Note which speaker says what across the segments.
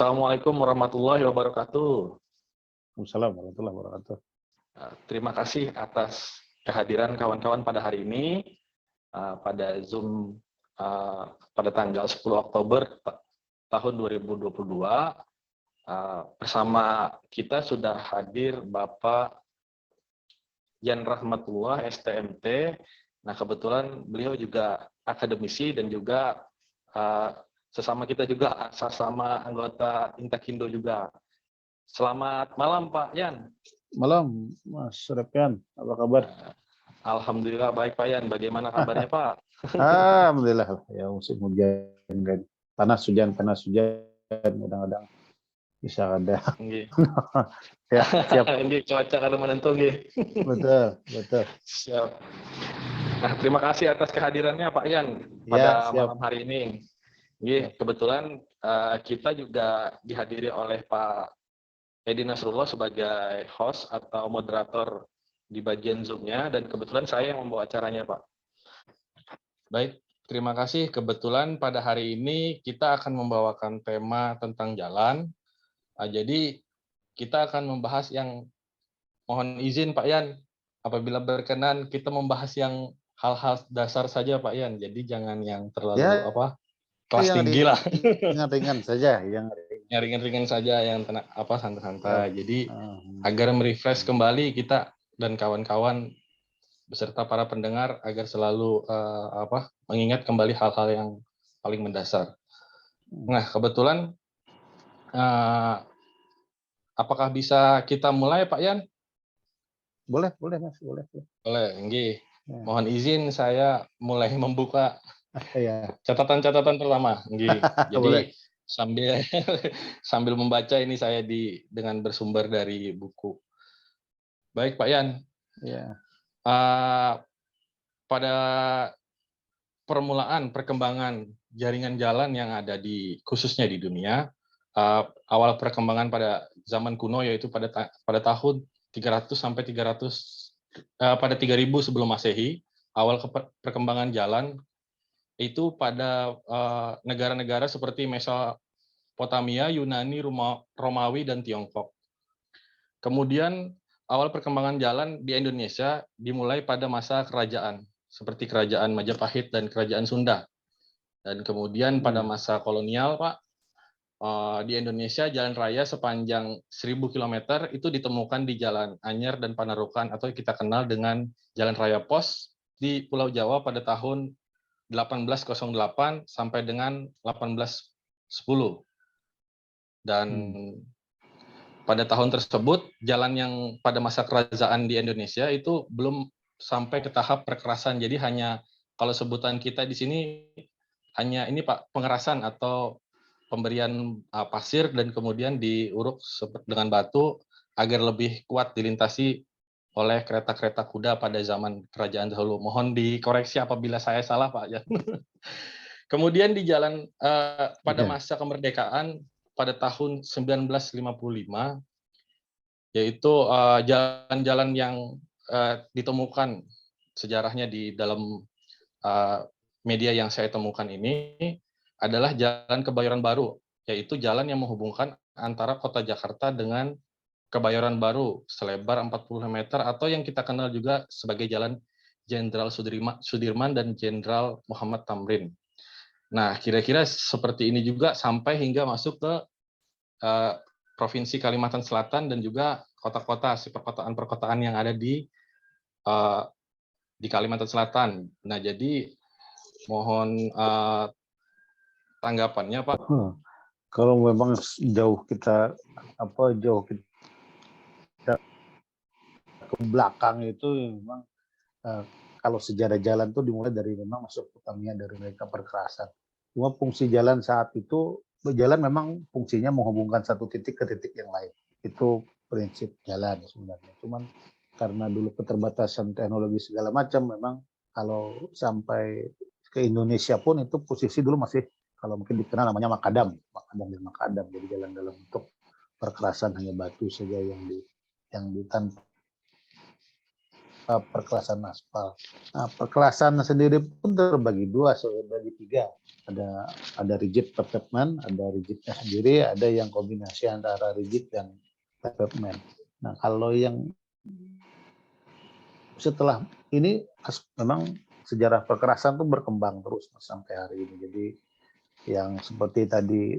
Speaker 1: Assalamualaikum warahmatullahi wabarakatuh.
Speaker 2: Waalaikumsalam warahmatullahi wabarakatuh.
Speaker 1: Terima kasih atas kehadiran kawan-kawan pada hari ini pada Zoom pada tanggal 10 Oktober tahun 2022. Bersama kita sudah hadir Bapak Yan Rahmatullah, STMT. Nah, kebetulan beliau juga akademisi dan juga sesama kita juga, sesama anggota Intakindo juga. Selamat malam Pak Yan.
Speaker 2: Malam Mas Repian, apa kabar?
Speaker 1: Alhamdulillah baik Pak Yan. Bagaimana kabarnya Pak?
Speaker 2: Alhamdulillah, ya musim hujan kan. Panas hujan, kadang-kadang bisa ada. Ya, siap.
Speaker 1: Ini cuaca kada menentu nggih.
Speaker 2: Betul.
Speaker 1: Siap. Nah, terima kasih atas kehadirannya Pak Yan pada malam hari ini. Kebetulan kita juga dihadiri oleh Pak Edi Nasrullah sebagai host atau moderator di bagian Zoom-nya, dan kebetulan saya yang membawa acaranya, Pak. Baik, terima kasih. Kebetulan pada hari ini kita akan membawakan tema tentang jalan. Jadi kita akan membahas yang, mohon izin Pak Yan, apabila berkenan kita membahas yang hal-hal dasar saja Pak Yan. Jadi jangan yang terlalu kelas tinggi lah.
Speaker 2: Ringan-ringan saja, yang
Speaker 1: ringan-ringan saja, yang santai-santai. Jadi agar merefresh kembali kita dan kawan-kawan beserta para pendengar agar selalu mengingat kembali hal-hal yang paling mendasar. Nah, kebetulan apakah bisa kita mulai Pak Yan?
Speaker 2: Boleh Mas, boleh.
Speaker 1: Boleh, nggih. Mohon izin saya mulai membuka catatan-catatan pertama, nggih. Jadi sambil membaca ini saya dengan bersumber dari buku. Baik Pak Yan.
Speaker 2: Ya.
Speaker 1: Pada perkembangan jaringan jalan yang ada khususnya di dunia, awal perkembangan pada zaman kuno yaitu pada tahun 300 sampai 3000 sebelum Masehi, awal perkembangan jalan itu pada negara-negara seperti Mesopotamia, Yunani, Romawi, dan Tiongkok. Kemudian awal perkembangan jalan di Indonesia dimulai pada masa kerajaan, seperti Kerajaan Majapahit dan Kerajaan Sunda. Dan kemudian pada masa kolonial, Pak, di Indonesia jalan raya sepanjang 1000 km itu ditemukan di Jalan Anyer dan Panarukan, atau kita kenal dengan Jalan Raya Pos di Pulau Jawa pada tahun 1808 sampai dengan 1810. Dan pada tahun tersebut, jalan yang pada masa kerajaan di Indonesia itu belum sampai ke tahap perkerasan. Jadi hanya, kalau sebutan kita di sini, hanya ini Pak, pengerasan atau pemberian pasir dan kemudian diuruk dengan batu agar lebih kuat dilintasi oleh kereta-kereta kuda pada zaman kerajaan dahulu. Mohon dikoreksi apabila saya salah Pak. Ya. Kemudian di jalan pada masa kemerdekaan pada tahun 1955, yaitu jalan-jalan yang ditemukan sejarahnya di dalam media yang saya temukan ini adalah Jalan Kebayoran Baru, yaitu jalan yang menghubungkan antara kota Jakarta dengan Kebayoran Baru selebar 40 meter, atau yang kita kenal juga sebagai Jalan Jenderal Sudirman dan Jenderal Muhammad Tamrin. Nah, kira-kira seperti ini juga sampai hingga masuk ke Provinsi Kalimantan Selatan dan juga kota-kota, perkotaan-perkotaan yang ada di Kalimantan Selatan. Nah, jadi mohon tanggapannya Pak.
Speaker 2: Kalau memang jauh kita ke belakang itu memang kalau sejarah jalan tuh dimulai dari memang Mesopotamia, dari mereka perkerasan. Cuma fungsi jalan saat itu, jalan memang fungsinya menghubungkan satu titik ke titik yang lain. Itu prinsip jalan sebenarnya. Cuman karena dulu keterbatasan teknologi segala macam, memang kalau sampai ke Indonesia pun itu posisi dulu masih, kalau mungkin dikenal namanya makadam. Jadi jalan dalam bentuk perkerasan, hanya batu saja yang ditanpa perkelasan aspal. Nah, perkelasan sendiri pun terbagi dua, terbagi tiga. Ada rigid pavement, ada rigidnya sendiri, ada yang kombinasi antara rigid dan pavement. Nah, kalau yang setelah ini memang sejarah perkerasan tuh berkembang terus sampai hari ini. Jadi yang seperti tadi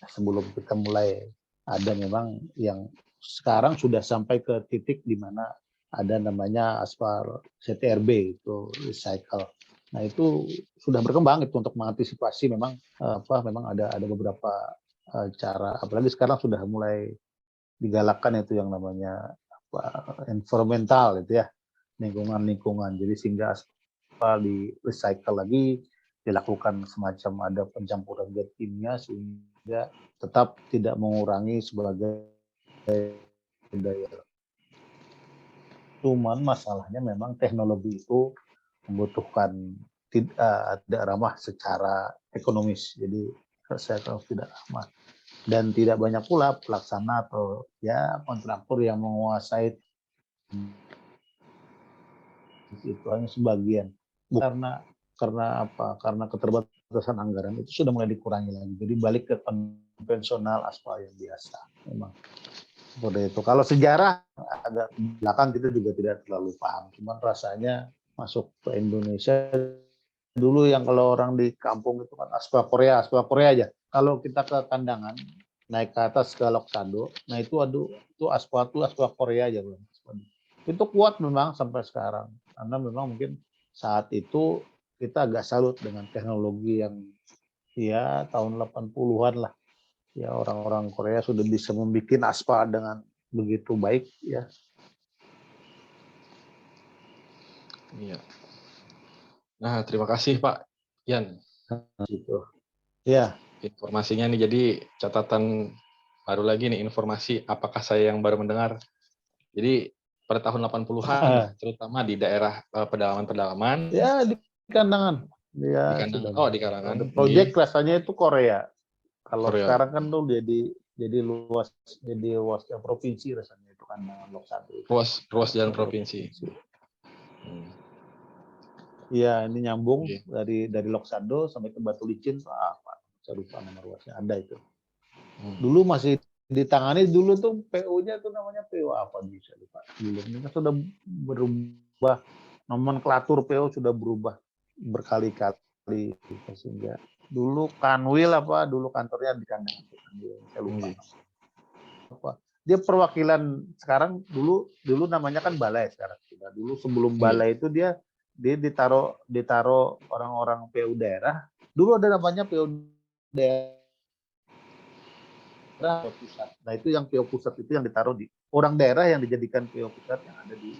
Speaker 2: sebelum kita mulai, ada memang yang sekarang sudah sampai ke titik di mana ada namanya aspal CTRB, itu recycle. Nah, itu sudah berkembang itu untuk mengantisipasi memang memang ada beberapa cara, apalagi sekarang sudah mulai digalakkan itu yang namanya environmental itu ya, lingkungan. Jadi sehingga aspal di recycle lagi, dilakukan semacam ada pencampuran zat kimia sehingga tetap tidak mengurangi sebagai daya. Cuman masalahnya memang teknologi itu membutuhkan tidak ramah secara ekonomis. Jadi saya tahu tidak ramah. Dan tidak banyak pula pelaksana atau ya kontraktor yang menguasai itu, hanya sebagian. Karena apa? Karena keterbatasan anggaran itu sudah mulai dikurangi lagi. Jadi balik ke konvensional aspal yang biasa. Memang seperti itu. Kalau sejarah agak belakang kita juga tidak terlalu paham. Cuman rasanya masuk ke Indonesia dulu yang kalau orang di kampung itu kan aspal Korea aja. Kalau kita ke kandangan naik ke atas ke Loksado, nah itu aspal Korea aja belum. Itu kuat memang sampai sekarang. Karena memang mungkin saat itu kita agak salut dengan teknologi yang ya tahun 80-an lah. Ya, orang-orang Korea sudah bisa membuat aspal dengan begitu baik ya.
Speaker 1: Iya. Nah, terima kasih Pak Yan.
Speaker 2: Gitu. Ya.
Speaker 1: Informasinya nih, jadi catatan baru lagi nih, informasi apakah saya yang baru mendengar. Jadi pada tahun 80-an, terutama di daerah pedalaman-pedalaman.
Speaker 2: Ya, di kandangan. Ya,
Speaker 1: di kandangan. Di karangan.
Speaker 2: Ada proyek rasanya itu Korea. Kalau
Speaker 1: Korea.
Speaker 2: sekarang kan tuh jadi luasnya provinsi rasanya itu kandangan Loksado.
Speaker 1: Ruas jalan provinsi.
Speaker 2: Iya, ini nyambung dari Loksado sampai ke Batu Licin. Saya lupa nama ruasnya, ada itu. Dulu masih ditangani dulu tuh PO-nya tuh namanya PO apa bisa lupa. Ini kan sudah berubah, nomenklatur PO sudah berubah berkali-kali sehingga dulu Kanwil dulu kantornya di Kandangan, saya lupa. Apa? Dia perwakilan sekarang, dulu namanya kan balai sekarang. Dulu sebelum balai itu dia ditaruh orang-orang PU daerah. Dulu ada namanya PU daerah pusat. Nah, itu yang PO pusat itu yang ditaruh di orang daerah yang dijadikan PO pusat yang ada di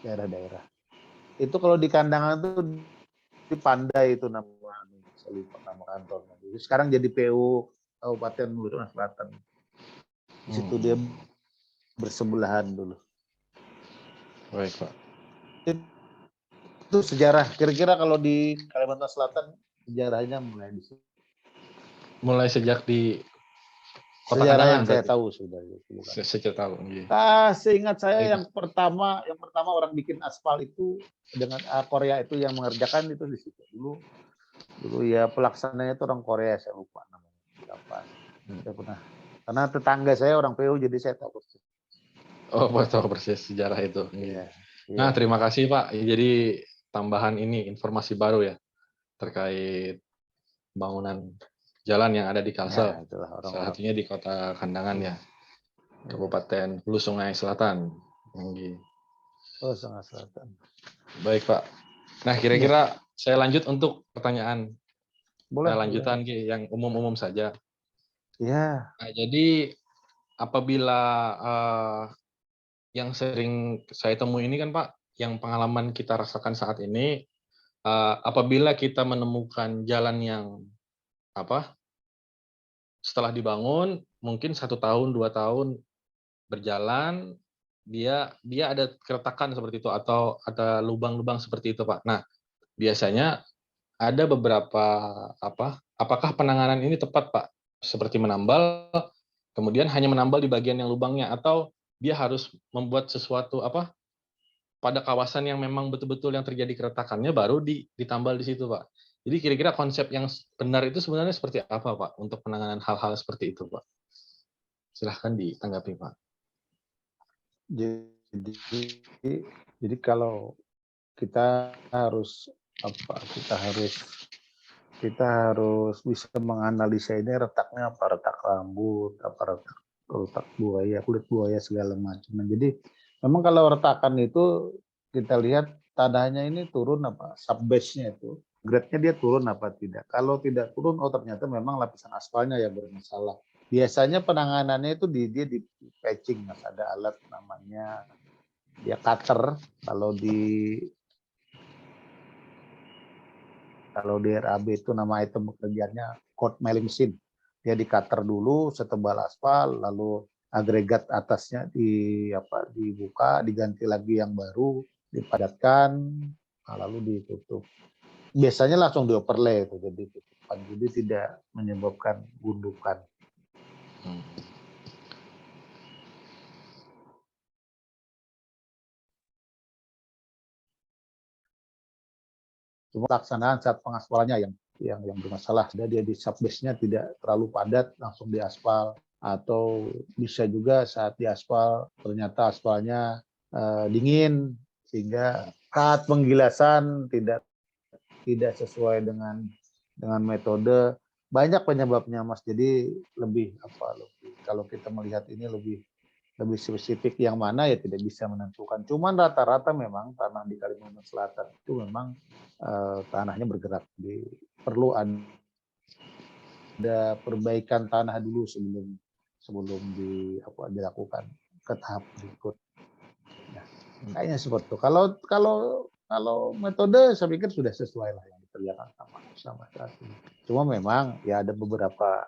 Speaker 2: daerah-daerah. Itu kalau di Kandangan itu di Pandai itu namanya, saya lupa nama kantornya. Jadi sekarang jadi PO Kabupaten Buluran Selatan. Di situ dia bersebelahan dulu.
Speaker 1: Baik, Pak.
Speaker 2: Itu sejarah. Kira-kira kalau di Kalimantan Selatan sejarahnya mulai di sini.
Speaker 1: Mulai sejak di Kota
Speaker 2: sejarah
Speaker 1: Kandangan,
Speaker 2: yang saya tahu sudah.
Speaker 1: Sejak tahu.
Speaker 2: Seingat saya yang pertama orang bikin aspal itu dengan Korea itu yang mengerjakan itu di situ. Dulu ya pelaksananya itu orang Korea, saya lupa namanya siapa. Saya pernah, karena tetangga saya orang PU jadi saya tahu persis.
Speaker 1: Oh, tahu persis sejarah itu.
Speaker 2: Iya.
Speaker 1: Nah, terima kasih Pak. Jadi tambahan ini informasi baru ya terkait bangunan jalan yang ada di Kalsel. Salah satunya di Kota Kandangan ya. Kabupaten Hulu Sungai Selatan.
Speaker 2: Oh, Sungai Selatan.
Speaker 1: Baik, Pak. Nah, kira-kira saya lanjut untuk pertanyaan lanjutan yang umum-umum saja.
Speaker 2: Ya.
Speaker 1: Nah, jadi apabila yang sering saya temui ini kan Pak, yang pengalaman kita rasakan saat ini, apabila kita menemukan jalan yang setelah dibangun mungkin 1 tahun 2 tahun berjalan, dia ada keretakan seperti itu atau ada lubang-lubang seperti itu Pak. Nah, biasanya ada beberapa apakah penanganan ini tepat Pak? Seperti menambal, kemudian hanya menambal di bagian yang lubangnya, atau dia harus membuat sesuatu pada kawasan yang memang betul-betul yang terjadi keretakannya baru ditambal di situ, Pak. Jadi kira-kira konsep yang benar itu sebenarnya seperti apa, Pak, untuk penanganan hal-hal seperti itu, Pak? Silahkan ditanggapi, Pak.
Speaker 2: Jadi jadi kalau kita harus kita harus bisa menganalisa ini retaknya apa, retak rambut, apa retak buaya, kulit buaya segala macam. Nah, jadi memang kalau retakan itu kita lihat tanahnya ini turun apa, subbase-nya itu grade-nya dia turun apa tidak. Kalau tidak turun, oh ternyata memang lapisan aspalnya yang bermasalah. Biasanya penanganannya itu dia di patching, Mas. Ada alat namanya ya cutter. Kalau di RAB itu nama item pekerjaannya cold milling machine. Dia di cutter dulu setebal aspal, lalu agregat atasnya dibuka, diganti lagi yang baru, dipadatkan, lalu ditutup. Biasanya langsung dioverlay itu, jadi tidak menyebabkan gundukan. Cuma pelaksanaan saat pengaspalannya yang bermasalah. Dia di subbase-nya tidak terlalu padat, langsung diaspal. Atau bisa juga saat diaspal ternyata aspalnya dingin sehingga saat penggilasan tidak sesuai dengan metode. Banyak penyebabnya, Mas. Jadi lebih kalau kita melihat ini lebih spesifik yang mana ya tidak bisa menentukan. Cuman rata-rata memang tanah di Kalimantan Selatan itu memang tanahnya bergerak. Perlu ada perbaikan tanah dulu sebelum dilakukan ke tahap berikut. Nah, kayaknya seperti itu. Kalau metode saya pikir sudah sesuai lah yang dikerjakan sama saat ini. Cuma memang ya ada beberapa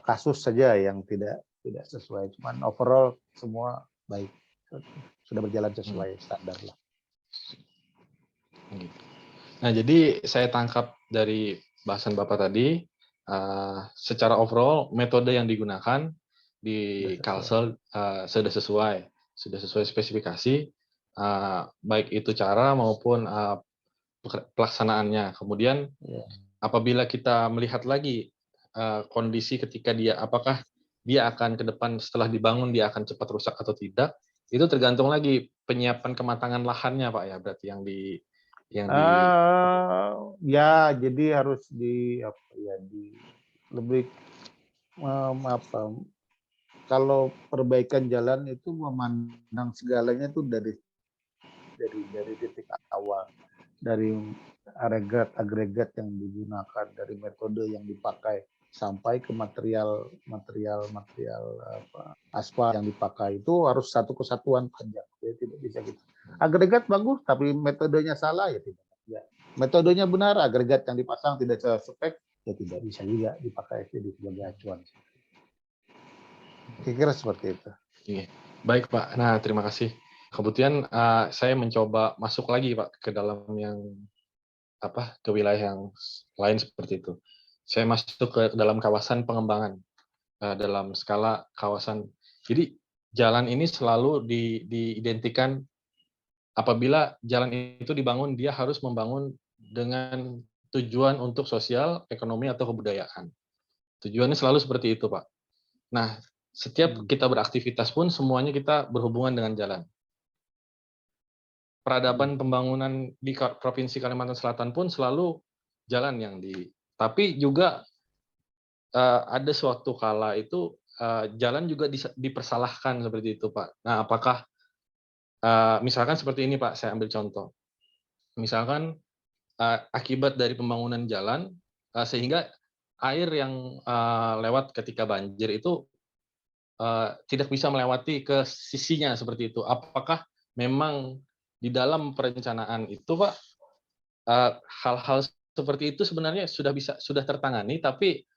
Speaker 2: kasus saja yang tidak sesuai. Cuman overall semua baik, sudah berjalan sesuai standar lah.
Speaker 1: Nah, jadi saya tangkap dari bahasan Bapak tadi, secara overall metode yang digunakan di Kalsel sudah sesuai spesifikasi, baik itu cara maupun pelaksanaannya. Kemudian apabila kita melihat lagi kondisi ketika apakah dia akan ke depan setelah dibangun dia akan cepat rusak atau tidak, itu tergantung lagi penyiapan kematangan lahannya, Pak, ya, berarti
Speaker 2: ya jadi harus lebih kalau perbaikan jalan itu memandang segalanya itu dari titik awal, dari agregat yang digunakan, dari metode yang dipakai sampai ke material aspal yang dipakai itu harus satu kesatuan panjang. Jadi tidak bisa gitu. Agregat bagus tapi metodenya salah ya tidak. Ya. Metodenya benar, agregat yang dipasang tidak sesuai spek ya tidak bisa juga dipakai sebagai acuan. Kira-kira seperti itu.
Speaker 1: Baik, Pak. Nah, terima kasih. Kemudian saya mencoba masuk lagi, Pak, ke dalam ke wilayah yang lain seperti itu. Saya masuk ke dalam kawasan pengembangan dalam skala kawasan. Jadi jalan ini selalu diidentikan apabila jalan itu dibangun, dia harus membangun dengan tujuan untuk sosial, ekonomi, atau kebudayaan. Tujuannya selalu seperti itu, Pak. Nah, setiap kita beraktivitas pun semuanya kita berhubungan dengan jalan. Peradaban pembangunan di Provinsi Kalimantan Selatan pun selalu jalan tapi juga ada suatu kala itu jalan juga dipersalahkan seperti itu, Pak. Nah, apakah misalkan seperti ini, Pak, saya ambil contoh. Misalkan akibat dari pembangunan jalan sehingga air yang lewat ketika banjir itu tidak bisa melewati ke sisinya seperti itu. Apakah memang di dalam perencanaan itu, Pak, hal-hal seperti itu sebenarnya sudah tertangani, tapi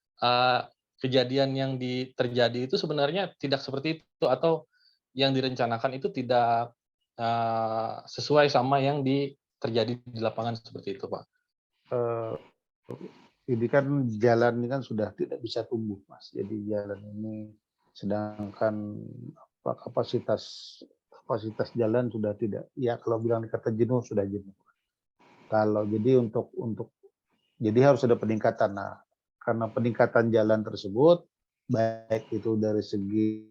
Speaker 1: kejadian yang terjadi itu sebenarnya tidak seperti itu, atau yang direncanakan itu tidak sesuai sama yang terjadi di lapangan seperti itu, Pak?
Speaker 2: Ini kan jalan ini kan sudah tidak bisa tumbuh, Mas. Jadi jalan ini sedangkan kapasitas kapasitas jalan sudah tidak, ya kalau bilang kata jenuh sudah jenuh. Kalau jadi jadi harus ada peningkatan. Nah, karena peningkatan jalan tersebut, baik itu dari segi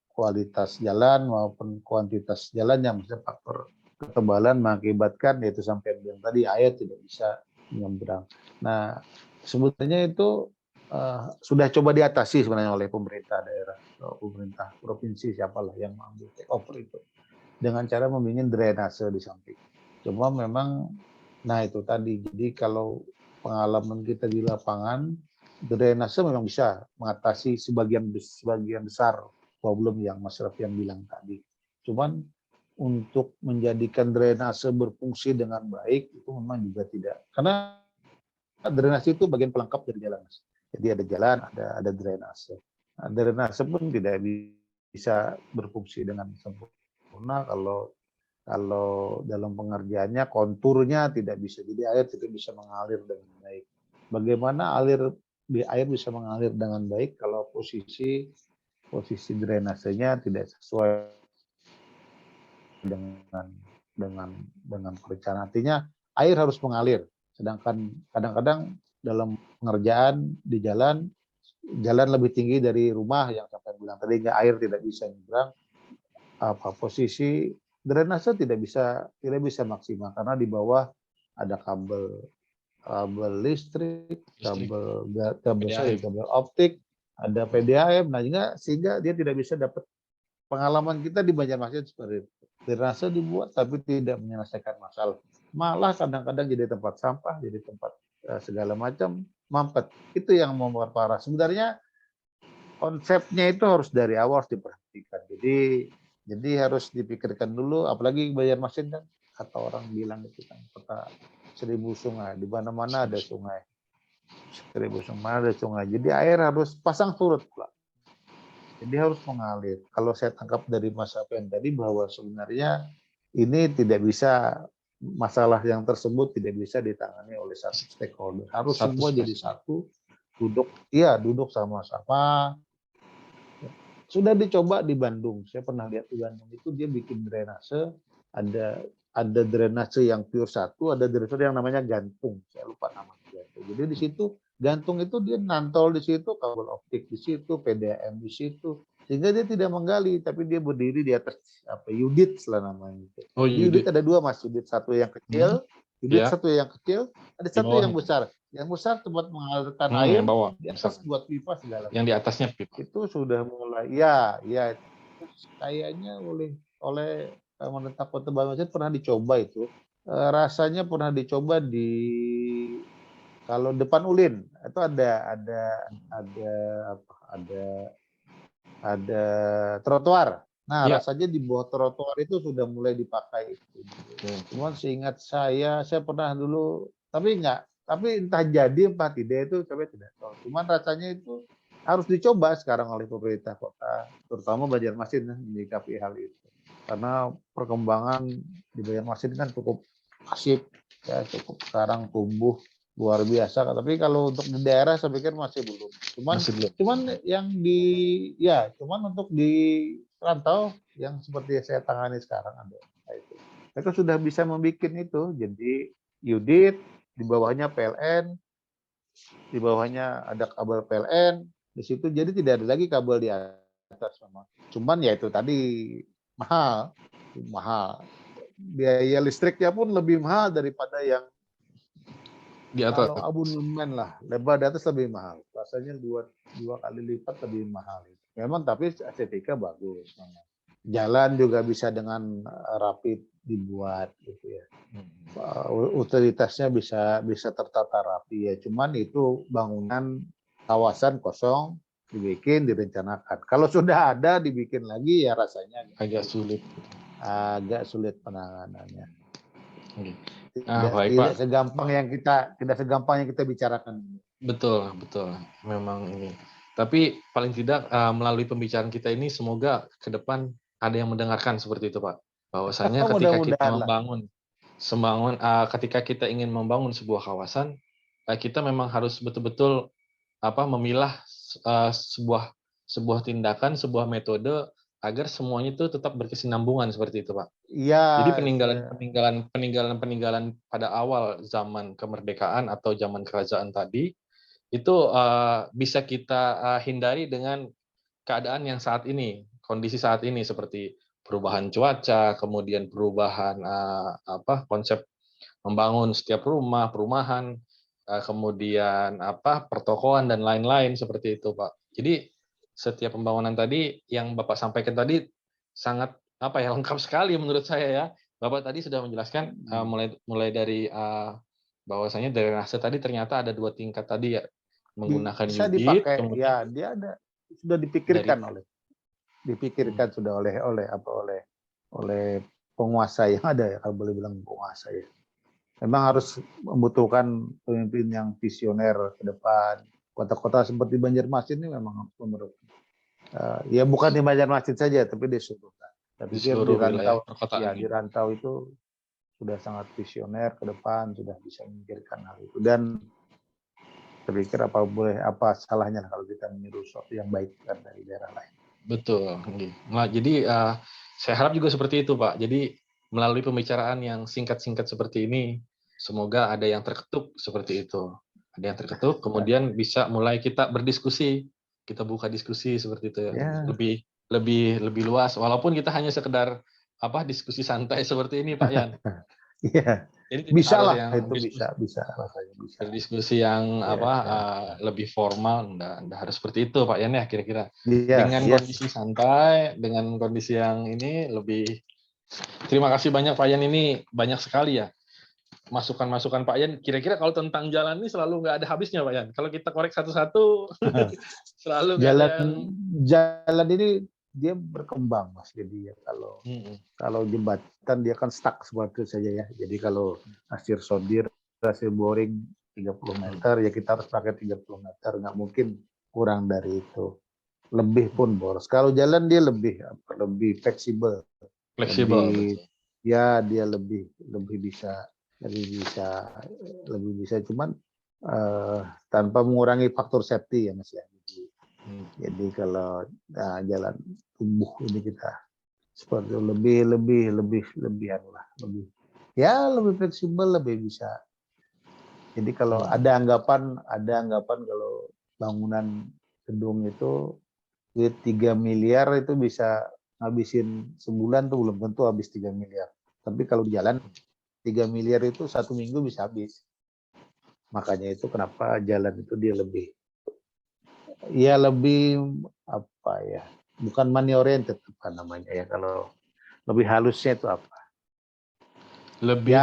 Speaker 2: kualitas jalan maupun kuantitas jalannya, misalnya faktor ketebalan mengakibatkan yaitu sampai yang tadi air tidak bisa menyeberang. Nah, sebetulnya itu sudah coba diatasi sebenarnya oleh pemerintah daerah, pemerintah provinsi siapalah yang mengambil take over itu dengan cara membangun drainase di samping. Cuma memang, nah itu tadi. Jadi kalau pengalaman kita di lapangan, drainase memang bisa mengatasi sebagian besar problem yang Mas Rafian bilang tadi. Cuman untuk menjadikan drainase berfungsi dengan baik itu memang juga tidak. Karena drainase itu bagian pelengkap dari jalan. Jadi ada jalan, ada drainase. Nah, drainase pun tidak bisa berfungsi dengan sempurna kalau dalam pengerjaannya konturnya tidak bisa. Jadi air tidak bisa mengalir dengan baik. Bagaimana air bisa mengalir dengan baik kalau posisi drainasenya tidak sesuai dengan perencanaan. Artinya air harus mengalir. Sedangkan kadang-kadang dalam pengerjaan di jalan lebih tinggi dari rumah yang sampai bilang tadi, air tidak bisa nyebrang. Posisi drainase tidak bisa maksimal karena di bawah ada kabel listrik, kabel optik, ada PDAM. Nah, sehingga dia tidak bisa dapat. Pengalaman kita di Banjarmasin seperti itu. Drainase dibuat tapi tidak menyelesaikan masalah. Malah kadang-kadang jadi tempat sampah, jadi tempat segala macam mampet. Itu yang memperparah. Sebenarnya konsepnya itu harus dari awal diperhatikan. Jadi harus dipikirkan dulu, apalagi Banjarmasin kan kata orang bilang itu kan kota 1000 sungai, di mana-mana ada sungai. 1000 sungai ada sungai. Jadi air harus pasang surut pula. Jadi harus mengalir. Kalau saya tangkap dari Mas Apen tadi bahwa sebenarnya ini tidak bisa, masalah yang tersebut tidak bisa ditangani oleh satu stakeholder. Harus semua jadi satu, duduk sama-sama. Sudah dicoba di Bandung. Saya pernah lihat di Bandung itu dia bikin drainase, ada drainase yang pure satu, ada drainase yang namanya gantung. Saya lupa namanya. Jadi di situ gantung itu dia nantol di situ, kabel optik di situ, PDAM di situ, sehingga dia tidak menggali, tapi dia berdiri di atas Yudit lah namanya itu.
Speaker 1: Oh,
Speaker 2: Di Yudit ada dua Mas, Yudit satu yang kecil, satu yang kecil, ada satu yang besar. Yang besar tempat mengalirkan air, di atas buat pipa segala.
Speaker 1: Yang di atasnya pipa.
Speaker 2: Itu sudah mulai, ya kayaknya oleh pemerintah Kota Banjarmasin pernah dicoba itu. Rasanya pernah dicoba kalau depan Ulin itu ada trotoar. Nah, rasanya di bawah trotoar itu sudah mulai dipakai. Cuman seingat saya pernah dulu, tapi entah jadi entah tidak itu saya tidak tahu. Cuman rasanya itu harus dicoba sekarang oleh pemerintah kota, terutama Banjarmasin menyikapi hal itu. Karena perkembangan di Banjarmasin kan cukup masif, ya cukup sekarang tumbuh luar biasa. Tapi kalau untuk di daerah saya pikir masih belum. Cuman yang cuman untuk di rantau yang seperti saya tangani sekarang ada itu. Mereka sudah bisa membuat itu. Jadi Yudit, di bawahnya PLN, di bawahnya ada kabel PLN di situ. Jadi tidak ada lagi kabel di atas memang. Cuman ya itu tadi mahal. Biaya listriknya pun lebih mahal daripada yang di atas. Kalau abonemen lah, lebar di atas lebih mahal. Rasanya dua kali lipat lebih mahal. Memang tapi estetika bagus. Jalan juga bisa dengan rapi dibuat gitu ya. Utilitasnya bisa tertata rapi ya. Cuman itu bangunan kawasan kosong dibikin, direncanakan. Kalau sudah ada dibikin lagi ya rasanya agak sulit penanganannya. Tidak segampang yang kita bicarakan.
Speaker 1: Betul. Memang ini. Tapi paling tidak melalui pembicaraan kita ini semoga ke depan ada yang mendengarkan seperti itu, Pak. Bahwasanya ketika kita ingin membangun sebuah kawasan, kita memang harus betul-betul memilah sebuah tindakan, sebuah metode agar semuanya itu tetap berkesinambungan seperti itu, Pak.
Speaker 2: Iya,
Speaker 1: Jadi peninggalan pada awal zaman kemerdekaan atau zaman kerajaan tadi itu bisa kita hindari dengan keadaan yang saat ini, kondisi saat ini seperti perubahan cuaca, kemudian perubahan konsep membangun setiap perumahan, kemudian pertokoan dan lain-lain seperti itu, Pak. Jadi setiap pembangunan tadi yang Bapak sampaikan tadi sangat lengkap sekali menurut saya ya. Bapak tadi sudah menjelaskan mulai dari bahwasanya drainase tadi ternyata ada 2 tingkat tadi ya, menggunakan
Speaker 2: bisa
Speaker 1: Udit,
Speaker 2: dipakai.
Speaker 1: kemudian
Speaker 2: Ya, dia sudah
Speaker 1: dari
Speaker 2: dipikirkan sudah oleh penguasa yang ada ya, kalau boleh bilang penguasa ya. Memang harus membutuhkan pemimpin yang visioner ke depan. Kota-kota seperti Banjarmasin ini memang menurut ya bukan di Banjarmasin saja, tapi di seluruh. Saya
Speaker 1: di
Speaker 2: pikir
Speaker 1: seluruh wilayah perkotaan.
Speaker 2: di rantau itu sudah sangat visioner ke depan, sudah bisa memikirkan hal itu. Dan saya pikir apa salahnya kalau kita meniru sesuatu yang baik dari daerah lain.
Speaker 1: Betul. Nah, jadi saya harap juga seperti itu, Pak. Jadi melalui pembicaraan yang singkat-singkat seperti ini, semoga ada yang terketuk seperti itu. Ada yang terketuk, kemudian bisa mulai kita berdiskusi, kita buka diskusi seperti itu ya. Lebih luas. Walaupun kita hanya sekedar diskusi santai seperti ini, Pak Yan.
Speaker 2: Iya.
Speaker 1: Jadi
Speaker 2: Bisa
Speaker 1: harus
Speaker 2: lah,
Speaker 1: yang
Speaker 2: itu bisa rasanya bisa.
Speaker 1: Berdiskusi yang lebih formal, enggak harus seperti itu Pak Yan ya kira-kira. Dengan kondisi santai, dengan kondisi yang ini lebih. Terima kasih banyak Pak Yan, ini banyak sekali ya masukan-masukan Pak Yan. Kira-kira kalau tentang jalan ini selalu nggak ada habisnya Pak Yan. Kalau kita korek satu-satu selalu nggak ada yang...
Speaker 2: Jalan ini dia berkembang Mas. Jadi ya kalau jembatan dia kan stuck seperti itu saja ya. Jadi kalau hasil boring 30 meter ya kita harus pakai 30 meter, nggak mungkin kurang dari itu. Lebih pun boros. Kalau jalan dia lebih fleksibel.
Speaker 1: Betul.
Speaker 2: Ya dia lebih bisa cuman tanpa mengurangi faktor safety ya Mas ya. Jadi kalau jalan tumbuh ini kita seperti lebih fleksibel, lebih bisa. Jadi kalau ada anggapan kalau bangunan gedung itu duit 3 miliar itu bisa ngabisin sebulan tuh belum tentu habis 3 miliar. Tapi kalau di jalan 3 miliar itu 1 minggu bisa habis. Makanya itu kenapa jalan itu dia lebih bukan money oriented apa namanya ya, kalau lebih halusnya itu apa?
Speaker 1: Lebih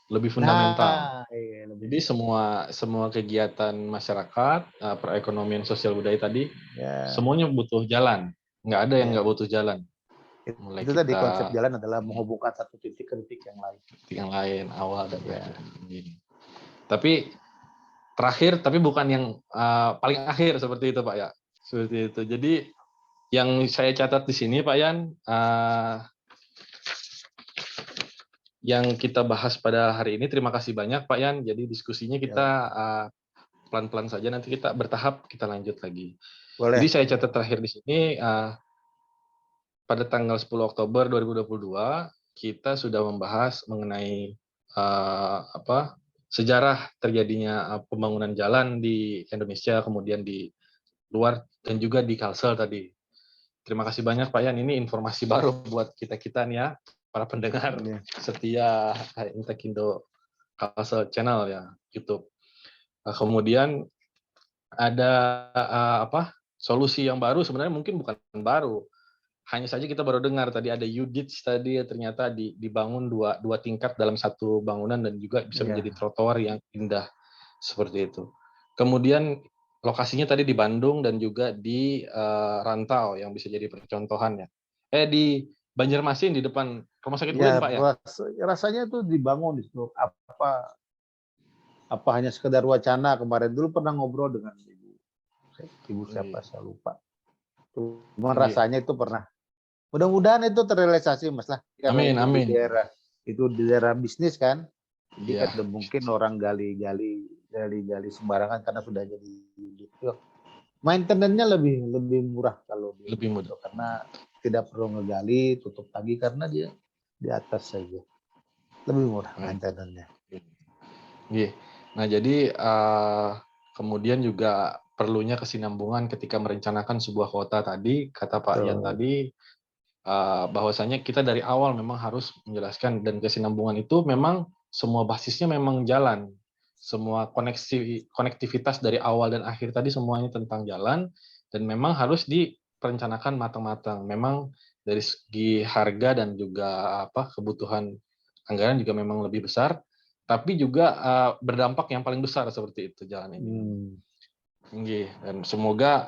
Speaker 1: lebih fundamental. Jadi semua kegiatan masyarakat, perekonomian sosial budaya tadi, semuanya butuh jalan. Nggak ada yang nggak butuh jalan.
Speaker 2: Itu tadi konsep jalan adalah menghubungkan satu titik ke titik yang lain.
Speaker 1: Titik yang lain, awal dan akhir. Tapi terakhir, tapi bukan yang paling akhir seperti itu Pak ya. Seperti itu. Jadi yang saya catat di sini Pak Yan, yang kita bahas pada hari ini, terima kasih banyak Pak Yan. Jadi diskusinya kita pelan-pelan saja, nanti kita bertahap kita lanjut lagi. Boleh. Jadi saya catat terakhir di sini, pada tanggal 10 Oktober 2022 kita sudah membahas mengenai sejarah terjadinya pembangunan jalan di Indonesia, kemudian di luar dan juga di Kalsel tadi. Terima kasih banyak Pak Yan, ini informasi baru buat kita nih ya, para pendengar setia Intekindo Kalsel Channel ya, YouTube. Kemudian ada solusi yang baru, sebenarnya mungkin bukan baru. Hanya saja kita baru dengar tadi ada Udit tadi ternyata dibangun dua tingkat dalam satu bangunan dan juga bisa menjadi trotoar yang indah seperti itu. Kemudian lokasinya tadi di Bandung dan juga di Rantau yang bisa jadi percontohan ya. Di Banjarmasin di depan Rumah Sakit UIN Pak ya.
Speaker 2: Rasanya itu dibangun di situ apa hanya sekedar wacana. Kemarin dulu pernah ngobrol dengan ibu siapa saya lupa. Cuma rasanya itu pernah. Mudah-mudahan itu terrealisasi Mas lah.
Speaker 1: Amin.
Speaker 2: Itu di daerah bisnis kan. Jadi kan mungkin orang gali sembarangan karena sudah jadi gitu. Maintenance-nya lebih murah kalau di
Speaker 1: Lebih
Speaker 2: rumah
Speaker 1: mudah.
Speaker 2: itu, karena tidak perlu ngegali, tutup tangki karena dia di atas saja. Lebih murah maintenance-nya.
Speaker 1: Iya. Nah, jadi kemudian juga perlunya kesinambungan ketika merencanakan sebuah kota tadi, kata Pak Yan
Speaker 2: Betul.
Speaker 1: tadi, bahwasanya kita dari awal memang harus menjelaskan, dan kesinambungan itu memang semua basisnya memang jalan. Semua konektivitas dari awal dan akhir tadi semuanya tentang jalan, dan memang harus direncanakan matang-matang. Memang dari segi harga dan juga kebutuhan anggaran juga memang lebih besar, tapi juga berdampak yang paling besar seperti itu jalan ini. Nggih, dan semoga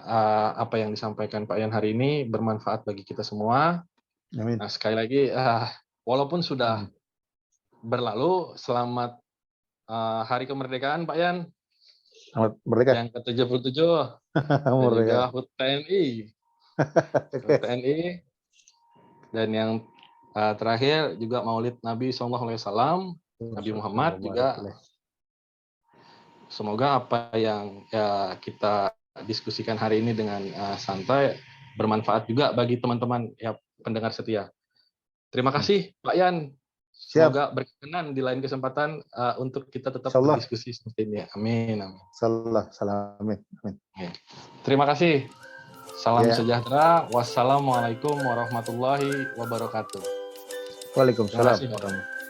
Speaker 1: apa yang disampaikan Pak Yan hari ini bermanfaat bagi kita semua.
Speaker 2: Amin.
Speaker 1: Nah, sekali lagi, walaupun sudah berlalu, selamat Hari Kemerdekaan Pak Yan.
Speaker 2: Selamat merdeka.
Speaker 1: Yang ke-77 dan juga HUT TNI. HUT TNI. Dan yang terakhir juga Maulid Nabi SAW, Nabi Muhammad juga. Semoga apa yang kita diskusikan hari ini dengan santai bermanfaat juga bagi teman-teman pendengar setia. Terima kasih Pak Yan. Semoga berkenan di lain kesempatan untuk kita tetap berdiskusi seperti ini. Amin.
Speaker 2: Amin.
Speaker 1: Terima kasih. Salam sejahtera. Wassalamualaikum warahmatullahi wabarakatuh.
Speaker 2: Waalaikumsalam warahmatullahi wabarakatuh.